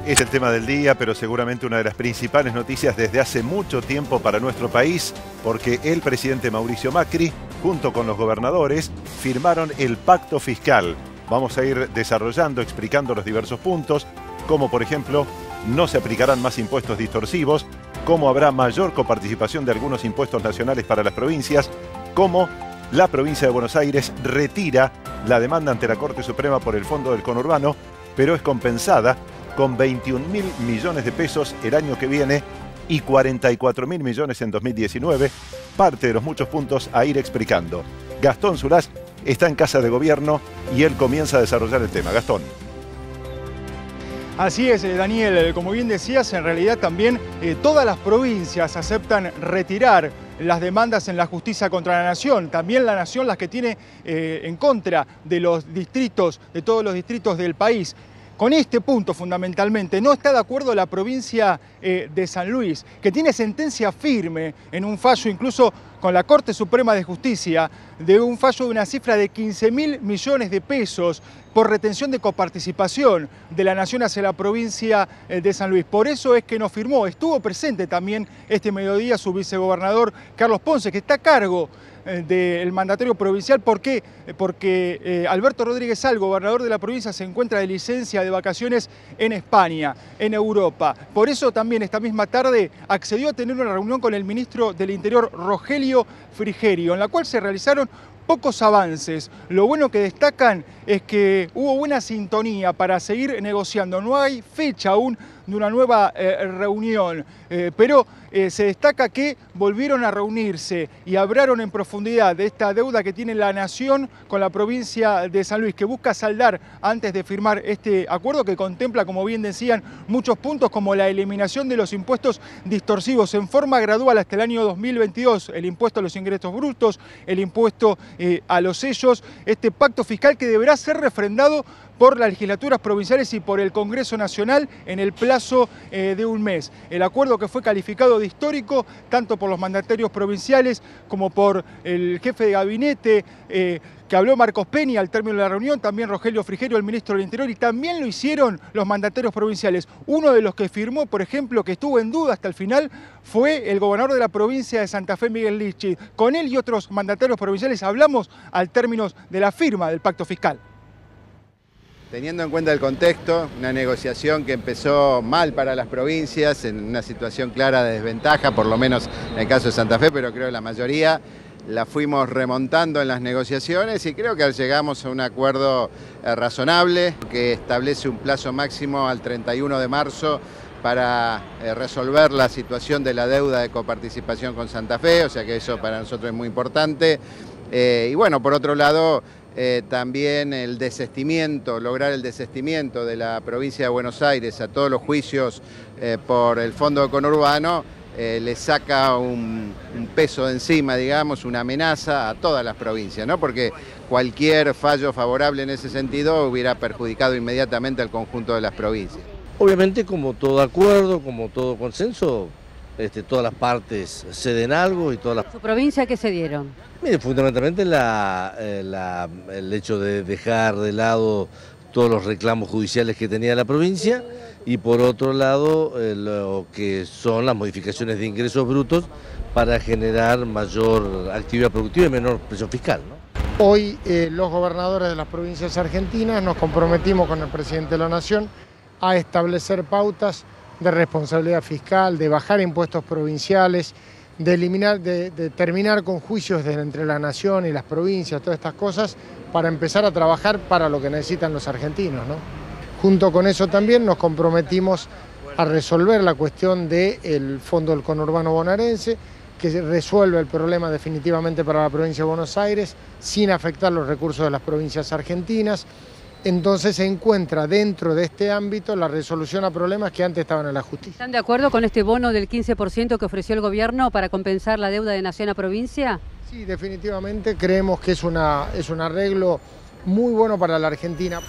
Es el tema del día, pero seguramente una de las principales noticias desde hace mucho tiempo para nuestro país, porque el presidente Mauricio Macri, junto con los gobernadores, firmaron el pacto fiscal. Vamos a ir desarrollando, explicando los diversos puntos, como por ejemplo, no se aplicarán más impuestos distorsivos, cómo habrá mayor coparticipación de algunos impuestos nacionales para las provincias, cómo la provincia de Buenos Aires retira la demanda ante la Corte Suprema por el Fondo del Conurbano, pero es compensada con 21.000 millones de pesos el año que viene y 44.000 millones en 2019, parte de los muchos puntos a ir explicando. Gastón Zulás está en Casa de Gobierno y él comienza a desarrollar el tema. Gastón. Así es, Daniel, como bien decías, en realidad también todas las provincias aceptan retirar las demandas en la justicia contra la Nación. También la Nación las que tiene en contra de los distritos, de todos los distritos del país. Con este punto fundamentalmente no está de acuerdo la provincia de San Luis, que tiene sentencia firme en un fallo incluso con la Corte Suprema de Justicia, de un fallo de una cifra de 15.000 millones de pesos por retención de coparticipación de la Nación hacia la provincia de San Luis. Por eso es que no firmó. Estuvo presente también este mediodía su vicegobernador Carlos Ponce, que está a cargo del mandatario provincial. ¿Por qué? Porque Alberto Rodríguez Sal, gobernador de la provincia, se encuentra de licencia de vacaciones en España, en Europa. Por eso también esta misma tarde accedió a tener una reunión con el ministro del Interior, Rogelio Frigerio, en la cual se realizaron pocos avances. Lo bueno que destacan es que hubo buena sintonía para seguir negociando. No hay fecha aún de una nueva reunión, pero se destaca que volvieron a reunirse y hablaron en profundidad de esta deuda que tiene la Nación con la provincia de San Luis, que busca saldar antes de firmar este acuerdo que contempla, como bien decían, muchos puntos como la eliminación de los impuestos distorsivos en forma gradual hasta el año 2022, el impuesto a los ingresos brutos, el impuesto a los sellos, este pacto fiscal que deberá ser refrendado por las legislaturas provinciales y por el Congreso Nacional en el plazo de un mes. El acuerdo que fue calificado de histórico tanto por los mandatarios provinciales como por el jefe de gabinete que habló Marcos Peña al término de la reunión, también Rogelio Frigerio, el ministro del Interior, y también lo hicieron los mandatarios provinciales. Uno de los que firmó, por ejemplo, que estuvo en duda hasta el final, fue el gobernador de la provincia de Santa Fe, Miguel Lichi. Con él y otros mandatarios provinciales hablamos al término de la firma del pacto fiscal. Teniendo en cuenta el contexto, una negociación que empezó mal para las provincias, en una situación clara de desventaja, por lo menos en el caso de Santa Fe, pero creo que la mayoría la fuimos remontando en las negociaciones y creo que llegamos a un acuerdo razonable que establece un plazo máximo al 31 de marzo para resolver la situación de la deuda de coparticipación con Santa Fe, o sea que eso para nosotros es muy importante. Y bueno, por otro lado, también el desistimiento, lograr el desistimiento de la provincia de Buenos Aires a todos los juicios por el Fondo de Conurbano, le saca un peso de encima, digamos, una amenaza a todas las provincias, ¿no? Porque cualquier fallo favorable en ese sentido hubiera perjudicado inmediatamente al conjunto de las provincias. Obviamente, como todo acuerdo, como todo consenso, todas las partes ceden algo y todas las... ¿Su provincia qué cedieron? Mire, fundamentalmente el hecho de dejar de lado todos los reclamos judiciales que tenía la provincia y por otro lado lo que son las modificaciones de ingresos brutos para generar mayor actividad productiva y menor presión fiscal, ¿no? Hoy los gobernadores de las provincias argentinas nos comprometimos con el presidente de la Nación a establecer pautas de responsabilidad fiscal, de bajar impuestos provinciales, de eliminar, de terminar con juicios entre la Nación y las provincias, todas estas cosas, para empezar a trabajar para lo que necesitan los argentinos, ¿no? Junto con eso también nos comprometimos a resolver la cuestión del Fondo del Conurbano Bonaerense, que resuelve el problema definitivamente para la provincia de Buenos Aires, sin afectar los recursos de las provincias argentinas. Entonces se encuentra dentro de este ámbito la resolución a problemas que antes estaban en la justicia. ¿Están de acuerdo con este bono del 15% que ofreció el gobierno para compensar la deuda de Nación a provincia? Sí, definitivamente creemos que es un arreglo muy bueno para la Argentina.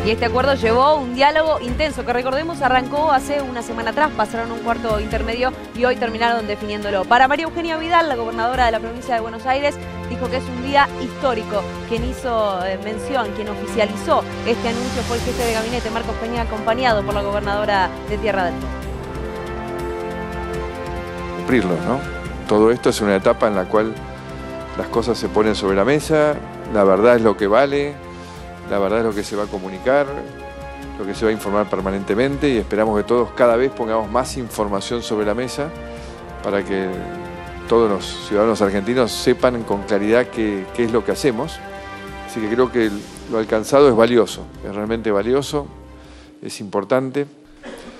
Y este acuerdo llevó un diálogo intenso que, recordemos, arrancó hace una semana atrás, pasaron un cuarto intermedio y hoy terminaron definiéndolo. Para María Eugenia Vidal, la gobernadora de la provincia de Buenos Aires, dijo que es un día histórico. Quien hizo mención, quien oficializó este anuncio fue el jefe de gabinete, Marcos Peña, acompañado por la gobernadora de Tierra del Fuego. Cumplirlo, ¿no? Todo esto es una etapa en la cual las cosas se ponen sobre la mesa, la verdad es lo que vale, la verdad es lo que se va a comunicar, lo que se va a informar permanentemente, y esperamos que todos cada vez pongamos más información sobre la mesa para que todos los ciudadanos argentinos sepan con claridad qué es lo que hacemos. Así que creo que lo alcanzado es valioso, es realmente valioso, es importante.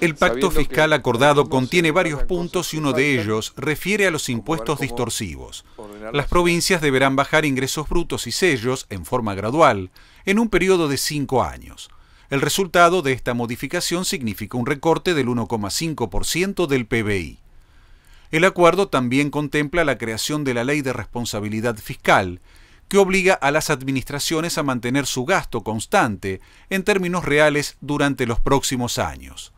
El pacto fiscal acordado contiene varios puntos y uno de ellos refiere a los impuestos distorsivos. Las provincias deberán bajar ingresos brutos y sellos en forma gradual, en un periodo de 5 años. El resultado de esta modificación significa un recorte del 1,5% del PBI. El acuerdo también contempla la creación de la Ley de Responsabilidad Fiscal, que obliga a las administraciones a mantener su gasto constante en términos reales durante los próximos años.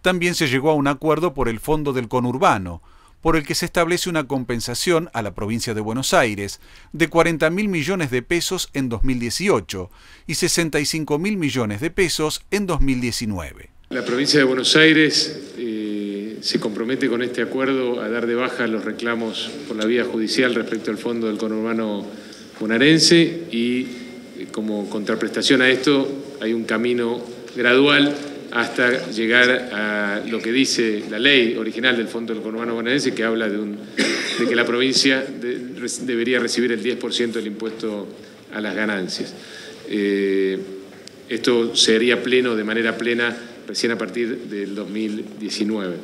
También se llegó a un acuerdo por el Fondo del Conurbano, por el que se establece una compensación a la provincia de Buenos Aires de 40.000 millones de pesos en 2018 y 65.000 millones de pesos en 2019. La provincia de Buenos Aires se compromete con este acuerdo a dar de baja los reclamos por la vía judicial respecto al Fondo del Conurbano bonaerense y como contraprestación a esto hay un camino gradual hasta llegar a lo que dice la ley original del Fondo del Conurbano bonaerense, que habla de que la provincia debería recibir el 10% del impuesto a las ganancias. Esto sería pleno, de manera plena, recién a partir del 2019.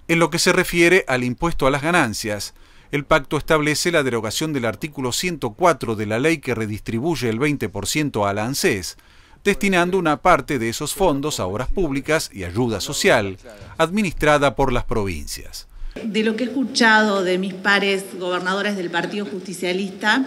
En lo que se refiere al impuesto a las ganancias, el pacto establece la derogación del artículo 104 de la ley que redistribuye el 20% a la ANSES, destinando una parte de esos fondos a obras públicas y ayuda social, administrada por las provincias. De lo que he escuchado de mis pares gobernadores del Partido Justicialista,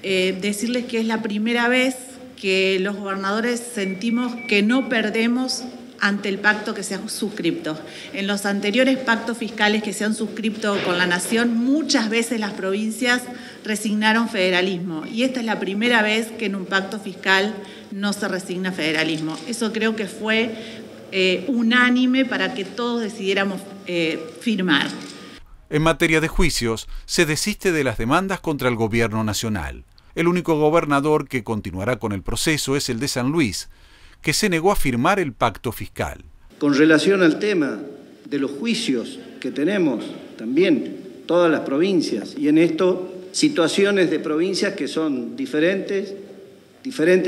decirles que es la primera vez que los gobernadores sentimos que no perdemos ante el pacto que se ha suscrito. En los anteriores pactos fiscales que se han suscrito con la Nación, muchas veces las provincias resignaron federalismo, y esta es la primera vez que en un pacto fiscal no se resigna federalismo. Eso creo que fue unánime para que todos decidiéramos firmar. En materia de juicios, se desiste de las demandas contra el gobierno nacional. El único gobernador que continuará con el proceso es el de San Luis, que se negó a firmar el pacto fiscal. Con relación al tema de los juicios que tenemos también todas las provincias, y en esto situaciones de provincias que son diferente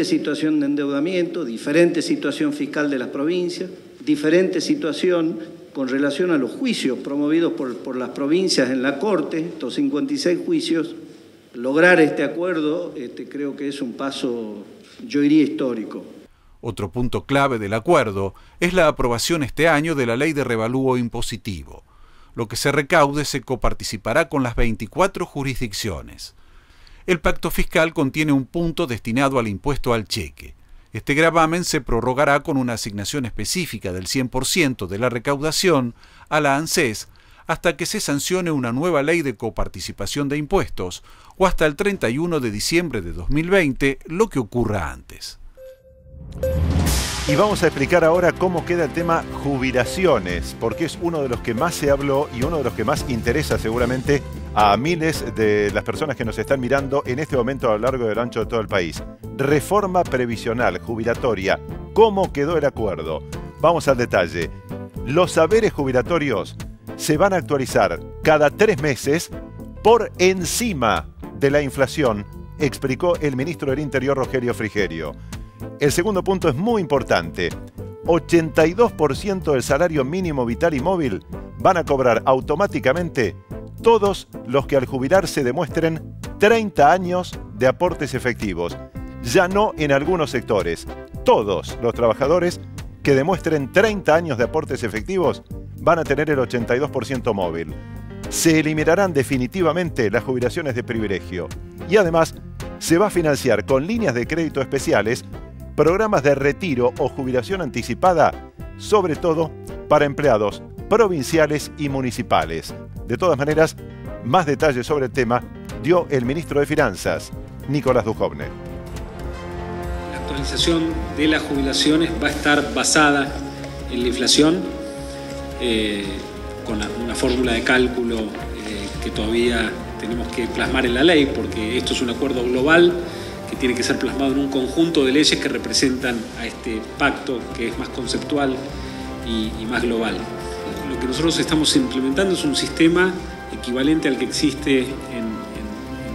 situación de endeudamiento, diferente situación fiscal de las provincias, diferente situación con relación a los juicios promovidos por las provincias en la Corte, estos 56 juicios. Lograr este acuerdo creo que es un paso, yo diría, histórico. Otro punto clave del acuerdo es la aprobación este año de la Ley de Revalúo Impositivo. Lo que se recaude se coparticipará con las 24 jurisdicciones. El pacto fiscal contiene un punto destinado al impuesto al cheque. Este gravamen se prorrogará con una asignación específica del 100% de la recaudación a la ANSES hasta que se sancione una nueva ley de coparticipación de impuestos o hasta el 31 de diciembre de 2020, lo que ocurra antes. Y vamos a explicar ahora cómo queda el tema jubilaciones, porque es uno de los que más se habló y uno de los que más interesa seguramente a miles de las personas que nos están mirando en este momento a lo largo y a lo ancho de todo el país. Reforma previsional jubilatoria. ¿Cómo quedó el acuerdo? Vamos al detalle. Los saberes jubilatorios se van a actualizar cada 3 meses por encima de la inflación, explicó el ministro del Interior, Rogelio Frigerio. El segundo punto es muy importante. 82% del salario mínimo vital y móvil van a cobrar automáticamente todos los que al jubilarse demuestren 30 años de aportes efectivos. Ya no en algunos sectores. Todos los trabajadores que demuestren 30 años de aportes efectivos van a tener el 82% móvil. Se eliminarán definitivamente las jubilaciones de privilegio. Y además, se va a financiar con líneas de crédito especiales programas de retiro o jubilación anticipada, sobre todo para empleados provinciales y municipales. De todas maneras, más detalles sobre el tema dio el ministro de Finanzas, Nicolás Dujovne. La actualización de las jubilaciones va a estar basada en la inflación, con una fórmula de cálculo que todavía tenemos que plasmar en la ley, porque esto es un acuerdo global que tiene que ser plasmado en un conjunto de leyes que representan a este pacto que es más conceptual y más global. Lo que nosotros estamos implementando es un sistema equivalente al que existe en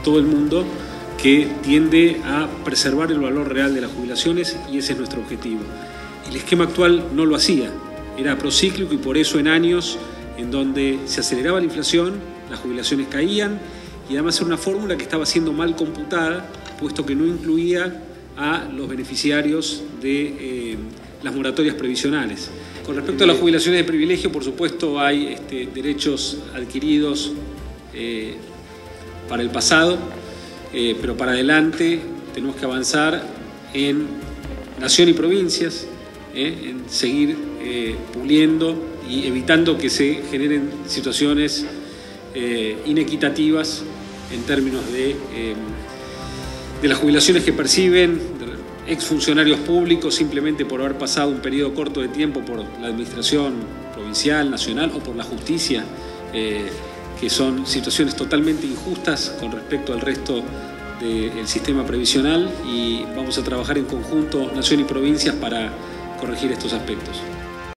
todo el mundo, que tiende a preservar el valor real de las jubilaciones, y ese es nuestro objetivo. El esquema actual no lo hacía, era procíclico, y por eso en años en donde se aceleraba la inflación, las jubilaciones caían, y además era una fórmula que estaba siendo mal computada, puesto que no incluía a los beneficiarios de las moratorias previsionales. Con respecto a las jubilaciones de privilegio, por supuesto hay derechos adquiridos para el pasado, pero para adelante tenemos que avanzar en nación y provincias, en seguir puliendo y evitando que se generen situaciones inequitativas en términos de las jubilaciones que perciben exfuncionarios públicos simplemente por haber pasado un periodo corto de tiempo por la administración provincial, nacional o por la justicia, que son situaciones totalmente injustas con respecto al resto del sistema previsional, y vamos a trabajar en conjunto, nación y provincias, para corregir estos aspectos.